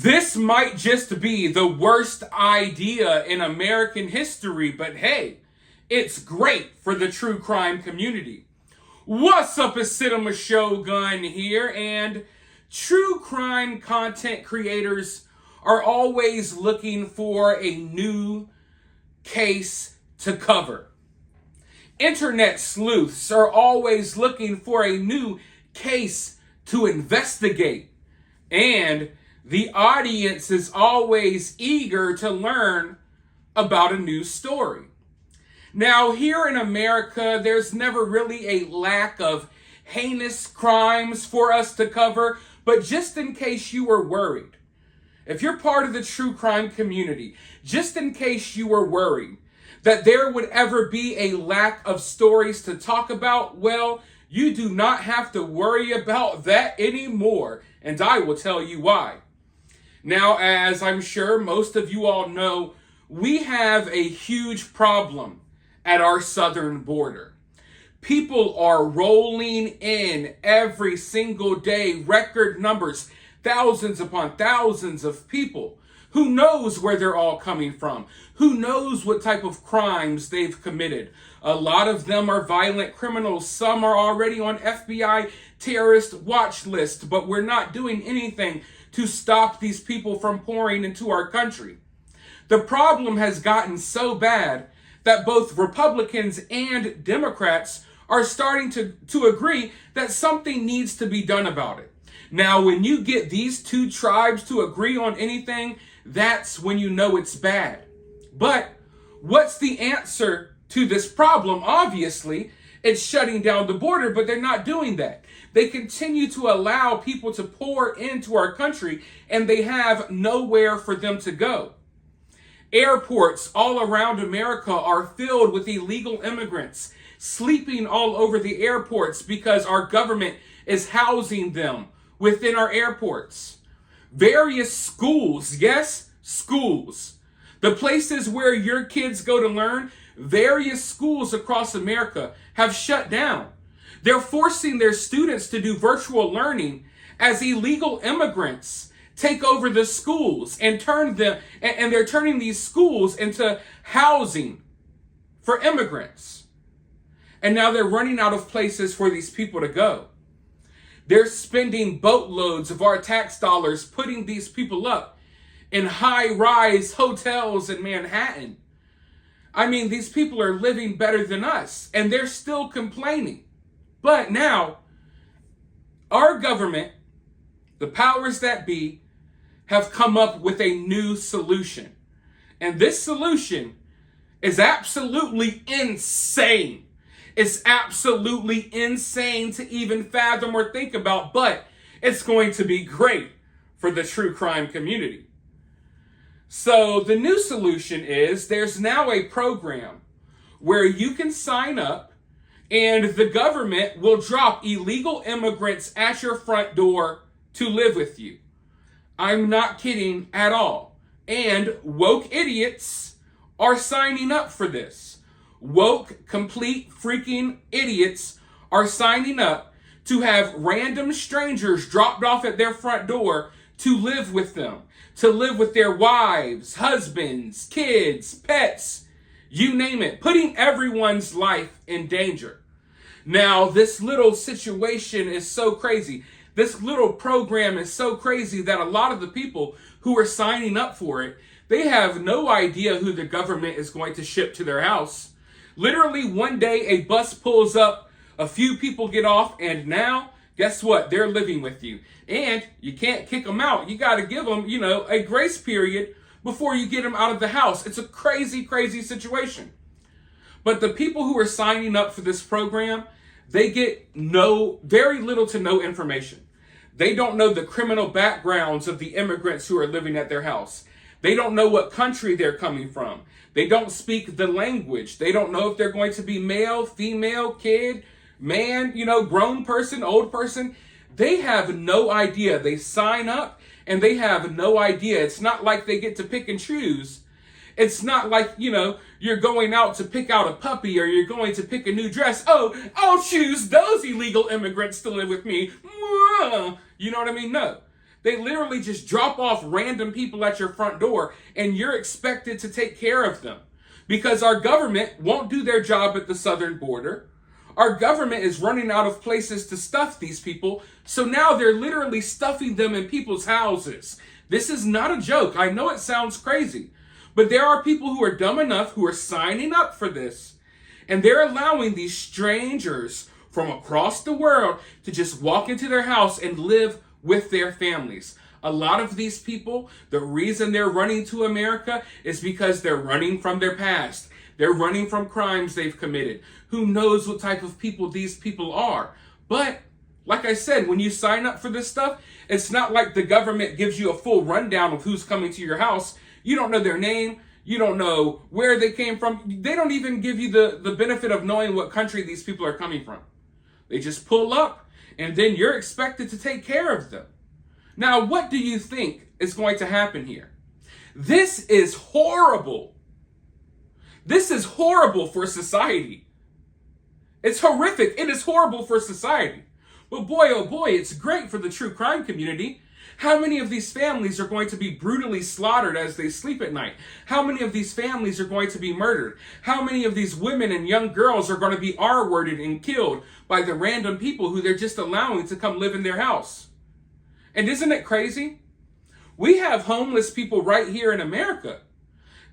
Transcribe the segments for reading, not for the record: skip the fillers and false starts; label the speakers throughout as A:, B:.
A: This might just be the worst idea in American history, but hey, it's great for the true crime community. What's up, it's cinemashogun here, and true crime content creators are always looking for a new case to cover. Internet sleuths are always looking for a new case to investigate. And the audience is always eager to learn about a new story. Now, here in America, there's never really a lack of heinous crimes for us to cover, but just in case you were worried, if you're part of the true crime community, just in case you were worried that there would ever be a lack of stories to talk about, well, you do not have to worry about that anymore, and I will tell you why. Now, as I'm sure most of you all know, we have a huge problem at our southern border. People are rolling in every single day, record numbers, thousands upon thousands of people. Who knows where they're all coming from? Who knows what type of crimes they've committed? A lot of them are violent criminals. Some are already on FBI terrorist watch list, but we're not doing anything to stop these people from pouring into our country. The problem has gotten so bad that both Republicans and Democrats are starting to agree that something needs to be done about it. Now, when you get these two tribes to agree on anything, that's when you know it's bad. But what's the answer to this problem? Obviously, it's shutting down the border, but they're not doing that. They continue to allow people to pour into our country, and they have nowhere for them to go. Airports all around America are filled with illegal immigrants sleeping all over the airports because our government is housing them within our airports. Various schools, yes, schools, the places where your kids go to learn, various schools across America have shut down. They're forcing their students to do virtual learning as illegal immigrants take over the schools and they're turning these schools into housing for immigrants. And now they're running out of places for these people to go. They're spending boatloads of our tax dollars putting these people up in high-rise hotels in Manhattan. I mean, these people are living better than us, and they're still complaining. But now, our government, the powers that be, have come up with a new solution. And this solution is absolutely insane. It's absolutely insane to even fathom or think about, but it's going to be great for the true crime community. So the new solution is there's now a program where you can sign up and the government will drop illegal immigrants at your front door to live with you. I'm not kidding at all. And woke idiots are signing up for this. Woke, complete freaking idiots are signing up to have random strangers dropped off at their front door to live with them, to live with their wives, husbands, kids, pets, you name it, putting everyone's life in danger. Now, this little situation is so crazy. This little program is so crazy that a lot of the people who are signing up for it, they have no idea who the government is going to ship to their house. Literally, one day a bus pulls up, a few people get off, and now, guess what? They're living with you. And you can't kick them out. You got to give them, a grace period before you get them out of the house. It's a crazy, crazy situation. But the people who are signing up for this program, they get very little to no information. They don't know the criminal backgrounds of the immigrants who are living at their house. They don't know what country they're coming from. They don't speak the language. They don't know if they're going to be male, female, kid, man, grown person, old person. They have no idea. They sign up and they have no idea. It's not like they get to pick and choose. It's not like, you're going out to pick out a puppy or you're going to pick a new dress. Oh, I'll choose those illegal immigrants to live with me. You know what I mean? No. They literally just drop off random people at your front door and you're expected to take care of them because our government won't do their job at the southern border. Our government is running out of places to stuff these people, so now they're literally stuffing them in people's houses. This is not a joke. I know it sounds crazy, but there are people who are dumb enough who are signing up for this, and they're allowing these strangers from across the world to just walk into their house and live with their families. A lot of these people, the reason they're running to America is because they're running from their past. They're running from crimes they've committed. Who knows what type of people these people are? But, like I said, when you sign up for this stuff, it's not like the government gives you a full rundown of who's coming to your house. You don't know their name. You don't know where they came from. They don't even give you the benefit of knowing what country these people are coming from. They just pull up, and then you're expected to take care of them. Now, what do you think is going to happen here? This is horrible. This is horrible for society. It's horrific. It is horrible for society. But boy, oh boy, it's great for the true crime community. How many of these families are going to be brutally slaughtered as they sleep at night? How many of these families are going to be murdered? How many of these women and young girls are going to be R-worded and killed by the random people who they're just allowing to come live in their house? And isn't it crazy? We have homeless people right here in America.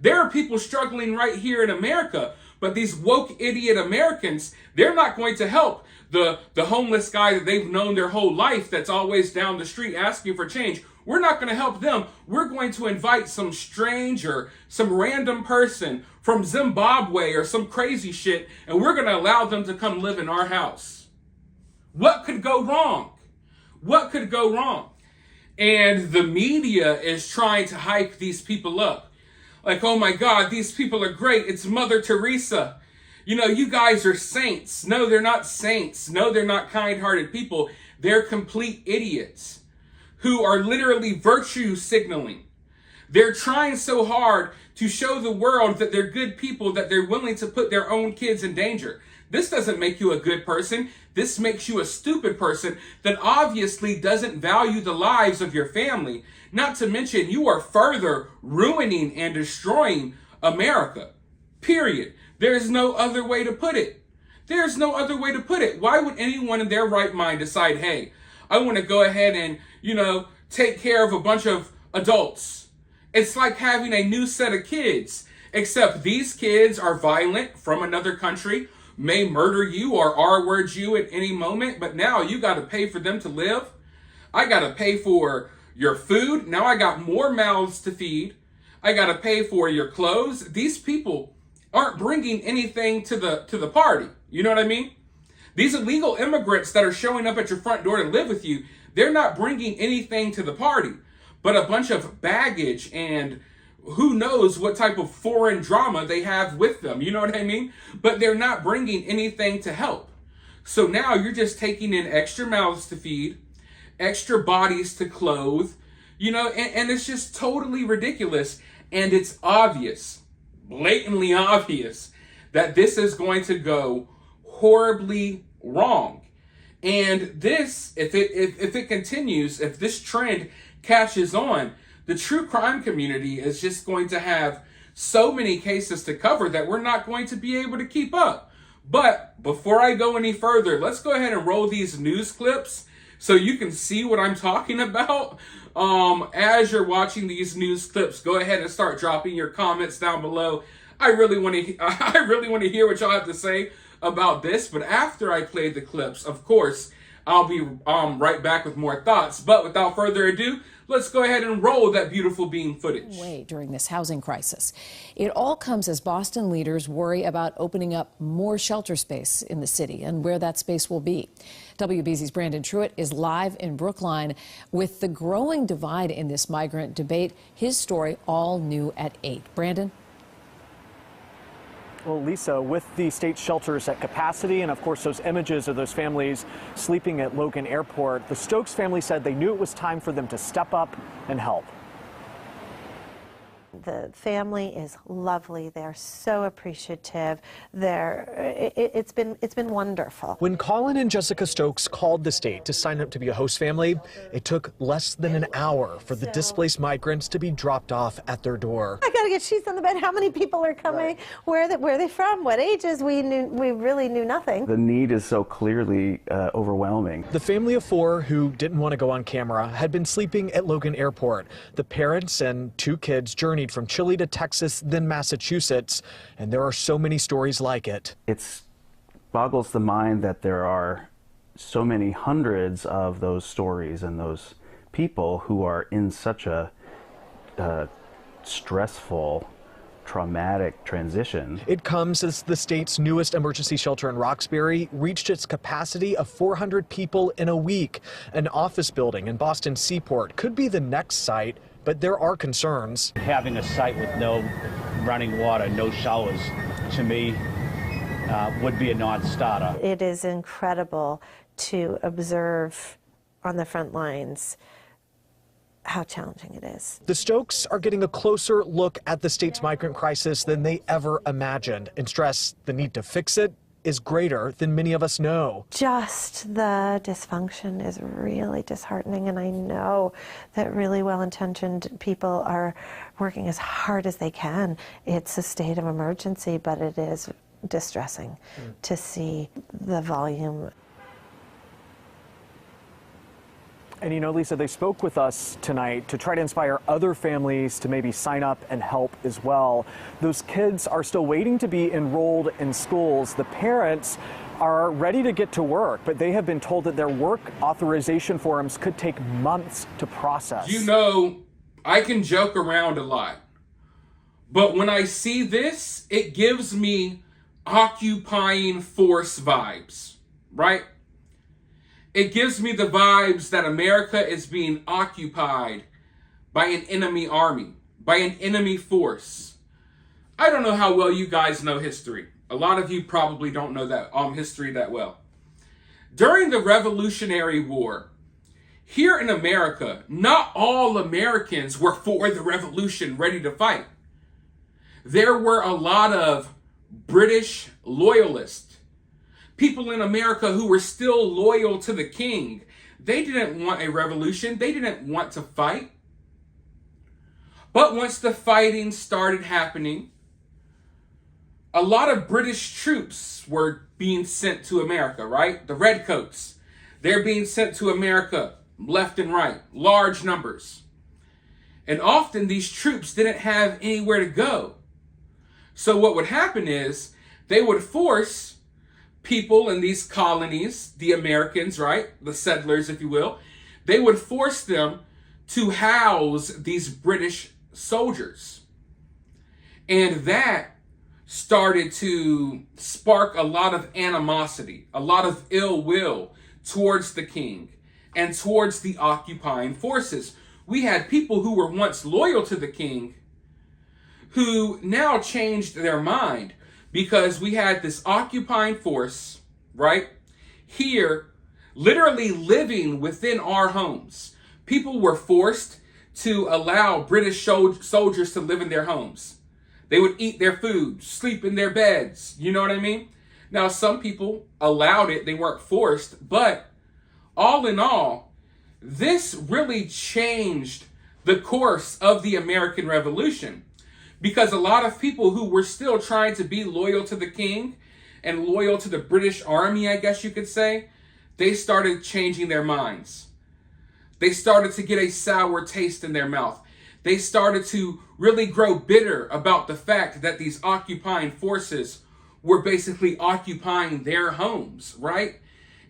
A: There are people struggling right here in America, but these woke idiot Americans, they're not going to help the homeless guy that they've known their whole life that's always down the street asking for change. We're not going to help them. We're going to invite some stranger, some random person from Zimbabwe or some crazy shit, and we're going to allow them to come live in our house. What could go wrong? What could go wrong? And the media is trying to hype these people up. Like, oh my God, these people are great. It's Mother Teresa. You know, you guys are saints. No, they're not saints. No, they're not kind-hearted people. They're complete idiots who are literally virtue signaling. They're trying so hard to show the world that they're good people that they're willing to put their own kids in danger. This doesn't make you a good person. This makes you a stupid person that obviously doesn't value the lives of your family. Not to mention, you are further ruining and destroying America. Period. There's no other way to put it. There's no other way to put it. Why would anyone in their right mind decide, hey, I want to go ahead and, take care of a bunch of adults? It's like having a new set of kids, except these kids are violent from another country, may murder you or R-word you at any moment, but now you got to pay for them to live. I got to pay for your food. Now I got more mouths to feed. I got to pay for your clothes. These people aren't bringing anything to the party. You know what I mean? These illegal immigrants that are showing up at your front door to live with you, they're not bringing anything to the party, but a bunch of baggage and who knows what type of foreign drama they have with them. You know what I mean? But they're not bringing anything to help. So now you're just taking in extra mouths to feed, extra bodies to clothe, and it's just totally ridiculous. And it's obvious, blatantly obvious, that this is going to go horribly wrong. And this, if it continues, if this trend catches on, the true crime community is just going to have so many cases to cover that we're not going to be able to keep up. But before I go any further, let's go ahead and roll these news clips so you can see what I'm talking about. As you're watching these news clips, go ahead and start dropping your comments down below. I really want to hear what y'all have to say about this. But after I play the clips, of course, I'll be right back with more thoughts. But without further ado, let's go ahead and roll that beautiful bean footage.
B: During this housing crisis. It all comes as Boston leaders worry about opening up more shelter space in the city and where that space will be. WBZ's Brandon Truitt is live in Brookline with the growing divide in this migrant debate. His story all new at 8. Brandon?
C: Well, Lisa, with the state shelters at capacity and, of course, those images of those families sleeping at Logan Airport, the Stokes family said they knew it was time for them to step up and help.
D: The family is lovely. They're so appreciative. It's been wonderful.
C: When Colin and Jessica Stokes called the state to sign up to be a host family, it took less than an hour for the displaced migrants to be dropped off at their door.
D: I gotta get sheets on the bed. How many people are coming? Right. Where are they from? What ages? We really knew nothing.
E: The need is so clearly overwhelming.
C: The family of 4 who didn't want to go on camera had been sleeping at Logan Airport. The parents and 2 kids journeyed from Chile to Texas, then Massachusetts, and there are so many stories like it.
E: It boggles the mind that there are so many hundreds of those stories and those people who are in such a stressful, traumatic transition.
C: It comes as the state's newest emergency shelter in Roxbury reached its capacity of 400 people in a week. An office building in Boston Seaport could be the next site, but there are concerns.
F: Having a site with no running water, no showers, to me, would be a non-starter.
D: It is incredible to observe on the front lines how challenging it is.
C: The Stokes are getting a closer look at the state's migrant crisis than they ever imagined and stress the need to fix it is greater than many of us know.
D: Just the dysfunction is really disheartening, and I know that really well-intentioned people are working as hard as they can. It's a state of emergency, but it is distressing to see the volume.
C: And you know, Lisa, they spoke with us tonight to try to inspire other families to maybe sign up and help as well. Those kids are still waiting to be enrolled in schools. The parents are ready to get to work, but they have been told that their work authorization forms could take months to process.
A: You know, I can joke around a lot, but when I see this, it gives me occupying force vibes, right? It gives me the vibes that America is being occupied by an enemy army, by an enemy force. I don't know how well you guys know history. A lot of you probably don't know that history that well. During the Revolutionary War, here in America, not all Americans were for the revolution, ready to fight. There were a lot of British loyalists. People in America who were still loyal to the king. They didn't want a revolution. They didn't want to fight. But once the fighting started happening, a lot of British troops were being sent to America, right? The Redcoats. They're being sent to America left and right, large numbers. And often these troops didn't have anywhere to go. So what would happen is they would force people in these colonies, the Americans, right? The settlers, if you will, they would force them to house these British soldiers. And that started to spark a lot of animosity, a lot of ill will towards the king and towards the occupying forces. We had people who were once loyal to the king who now changed their mind, because we had this occupying force, right, here, literally living within our homes. People were forced to allow British soldiers to live in their homes. They would eat their food, sleep in their beds, you know what I mean? Now, some people allowed it, they weren't forced, but all in all, this really changed the course of the American Revolution. Because a lot of people who were still trying to be loyal to the king and loyal to the British Army, I guess you could say, they started changing their minds. They started to get a sour taste in their mouth. They started to really grow bitter about the fact that these occupying forces were basically occupying their homes, right?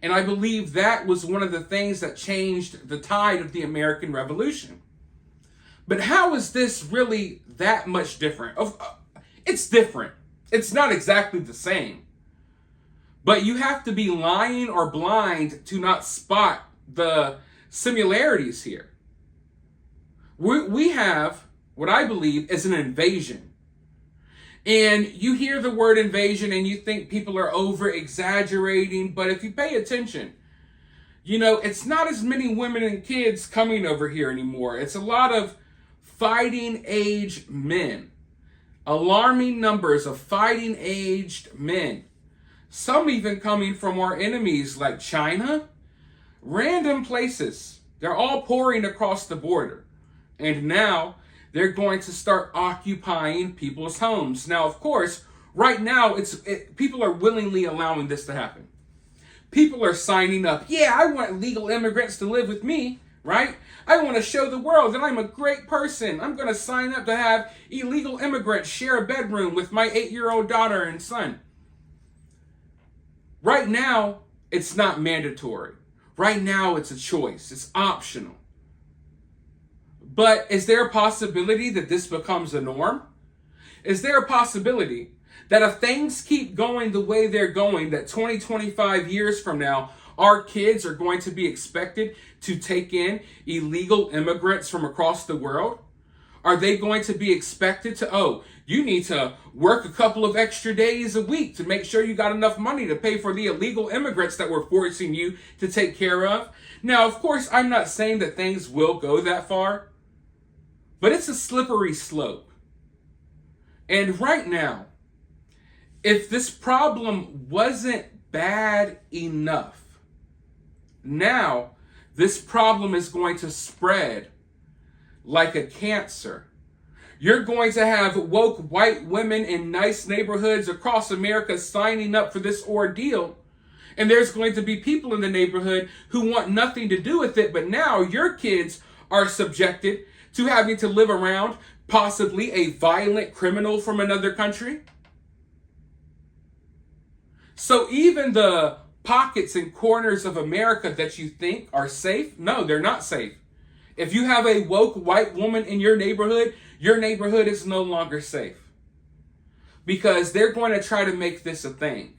A: And I believe that was one of the things that changed the tide of the American Revolution. But how is this really that much different? It's different. It's not exactly the same. But you have to be lying or blind to not spot the similarities here. We have what I believe is an invasion. And you hear the word invasion and you think people are over exaggerating. But if you pay attention, you know, it's not as many women and kids coming over here anymore. It's a lot of fighting age men. Alarming numbers of fighting aged men. Some even coming from our enemies like China. Random places. They're all pouring across the border. And now they're going to start occupying people's homes. Now, of course, right now, people are willingly allowing this to happen. People are signing up. Yeah, I want illegal immigrants to live with me, right? I want to show the world that I'm a great person. I'm going to sign up to have illegal immigrants share a bedroom with my 8-year-old daughter and son. Right now, it's not mandatory. Right now, it's a choice. It's optional. But is there a possibility that this becomes a norm? Is there a possibility that if things keep going the way they're going, that 20, 25 years from now, our kids are going to be expected to take in illegal immigrants from across the world? Are they going to be expected to, you need to work a couple of extra days a week to make sure you got enough money to pay for the illegal immigrants that we're forcing you to take care of? Now, of course, I'm not saying that things will go that far, but it's a slippery slope. And right now, if this problem wasn't bad enough, now this problem is going to spread like a cancer. You're going to have woke white women in nice neighborhoods across America signing up for this ordeal. And there's going to be people in the neighborhood who want nothing to do with it. But now your kids are subjected to having to live around possibly a violent criminal from another country. So even the pockets and corners of America that you think are safe, no, they're not safe. If you have a woke white woman in your neighborhood is no longer safe. Because they're going to try to make this a thing.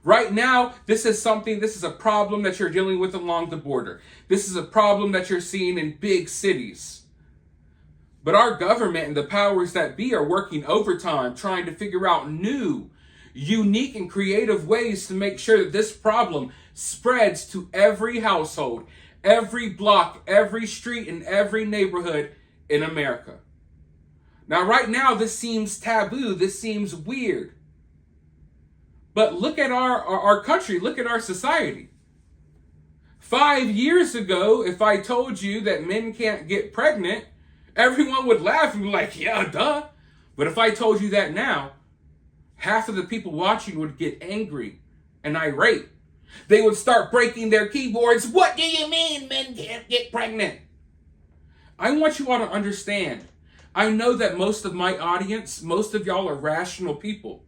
A: Right now, this is a problem that you're dealing with along the border. This is a problem that you're seeing in big cities. But our government and the powers that be are working overtime trying to figure out new, unique and creative ways to make sure that this problem spreads to every household, every block, every street, and every neighborhood in America. Now, right now, this seems taboo. This seems weird. But look at our country. Look at our society. 5 years ago, if I told you that men can't get pregnant, everyone would laugh and be like, yeah, duh. But if I told you that now, half of the people watching would get angry and irate. They would start breaking their keyboards. What do you mean men can't get pregnant? I want you all to understand. I know that most of my audience, most of y'all are rational people.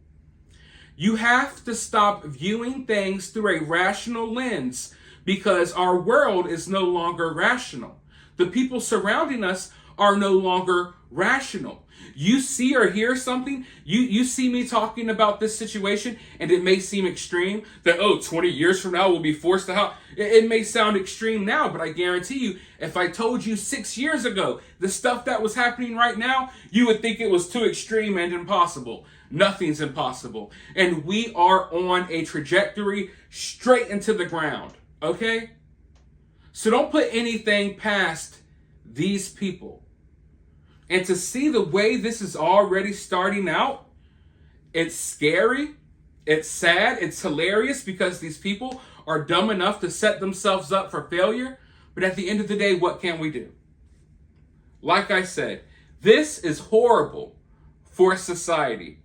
A: You have to stop viewing things through a rational lens because our world is no longer rational. The people surrounding us are no longer rational. You see or hear something, you see me talking about this situation, and it may seem extreme that, 20 years from now we'll be forced to help. It may sound extreme now, but I guarantee you, if I told you 6 years ago the stuff that was happening right now, you would think it was too extreme and impossible. Nothing's impossible. And we are on a trajectory straight into the ground, okay? So don't put anything past these people. And to see the way this is already starting out, it's scary, it's sad, it's hilarious because these people are dumb enough to set themselves up for failure. But at the end of the day, what can we do? Like I said, this is horrible for society,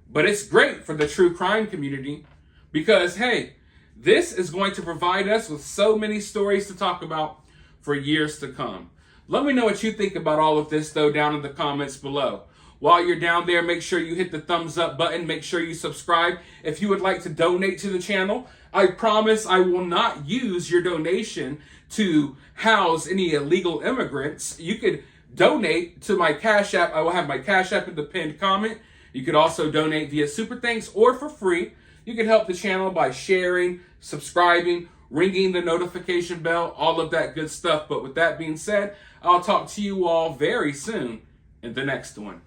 A: but it's great for the true crime community because, hey, this is going to provide us with so many stories to talk about for years to come. Let me know what you think about all of this, though, down in the comments below. While you're down there, make sure you hit the thumbs up button. Make sure you subscribe. If you would like to donate to the channel, I promise I will not use your donation to house any illegal immigrants. You could donate to my Cash App. I will have my Cash App in the pinned comment. You could also donate via Super Thanks or for free. You can help the channel by sharing, subscribing, ringing the notification bell, all of that good stuff. But with that being said, I'll talk to you all very soon in the next one.